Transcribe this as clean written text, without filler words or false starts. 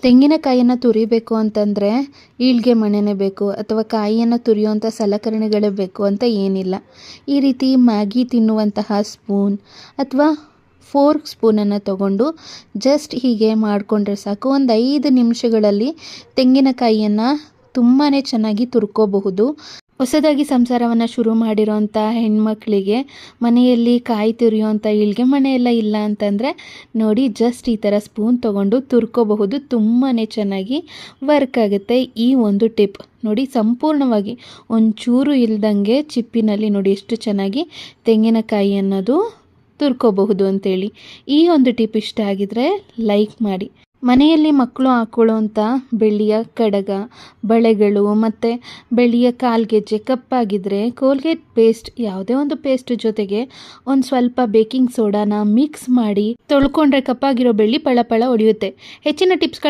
ತೆಂಗಿನಕಾಯಿಯನ್ನು ತುರಿಬೇಕು ಅಂತಂದರೆ ಈಳ್ಗೆ ಮಣೆನೇ ಬೇಕು ಅಥವಾ ಕಾಯಿಯನ್ನು ತುರಿಯುವಂಥ ಸಲಕರಣೆಗಳೇ ಬೇಕು ಅಂತ ಏನಿಲ್ಲ. ಈ ರೀತಿ ಮ್ಯಾಗಿ ತಿನ್ನುವಂತಹ ಸ್ಪೂನ್ ಅಥವಾ ಫೋರ್ಕ್ ಸ್ಪೂನನ್ನು ತಗೊಂಡು ಜಸ್ಟ್ ಹೀಗೆ ಮಾಡಿಕೊಂಡ್ರೆ ಸಾಕು. ಒಂದು 5 ನಿಮಿಷಗಳಲ್ಲಿ ತೆಂಗಿನಕಾಯಿಯನ್ನು ತುಂಬಾ ಚೆನ್ನಾಗಿ ತುರ್ಕೋಬಹುದು. ಹೊಸದಾಗಿ ಸಂಸಾರವನ್ನು ಶುರು ಮಾಡಿರೋಂಥ ಹೆಣ್ಮಕ್ಳಿಗೆ ಮನೆಯಲ್ಲಿ ಕಾಯಿ ತುರಿಯುವಂಥ ಈಳ್ಗೆ ಮಣೆಯೆಲ್ಲ ಇಲ್ಲ ಅಂತಂದರೆ ನೋಡಿ, ಜಸ್ಟ್ ಈ ಥರ ಸ್ಪೂನ್ ತೊಗೊಂಡು ತುರ್ಕೋಬಹುದು. ತುಂಬಾ ಚೆನ್ನಾಗಿ ವರ್ಕ್ ಆಗುತ್ತೆ ಈ ಒಂದು ಟಿಪ್. ನೋಡಿ, ಸಂಪೂರ್ಣವಾಗಿ ಒಂಚೂರು ಇಲ್ದಂಗೆ ಚಿಪ್ಪಿನಲ್ಲಿ ನೋಡಿ ಎಷ್ಟು ಚೆನ್ನಾಗಿ ತೆಂಗಿನಕಾಯಿ ಅನ್ನೋದು ತುರ್ಕೋಬಹುದು ಅಂತೇಳಿ. ಈ ಒಂದು ಟಿಪ್ ಇಷ್ಟ ಆಗಿದ್ರೆ ಲೈಕ್ ಮಾಡಿ. ಮನೆಯಲ್ಲಿ ಮಕ್ಕಳು ಹಾಕೊಳ್ಳುವಂಥ ಬೆಳ್ಳಿಯ ಕಡಗ, ಬಳೆಗಳು ಮತ್ತು ಬೆಳ್ಳಿಯ ಕಾಲ್ಗೆಜ್ಜೆ ಕಪ್ಪಾಗಿದ್ದರೆ ಕೋಲ್ಗೇಟ್ ಪೇಸ್ಟ್, ಯಾವುದೇ ಒಂದು ಪೇಸ್ಟ್ ಜೊತೆಗೆ ಒಂದು ಸ್ವಲ್ಪ ಬೇಕಿಂಗ್ ಸೋಡಾನ ಮಿಕ್ಸ್ ಮಾಡಿ ತೊಳ್ಕೊಂಡ್ರೆ ಕಪ್ಪಾಗಿರೋ ಬೆಳ್ಳಿ ಪಳ ಪಳ ಹೊಡೆಯುತ್ತೆ. ಹೆಚ್ಚಿನ ಟಿಪ್ಸ್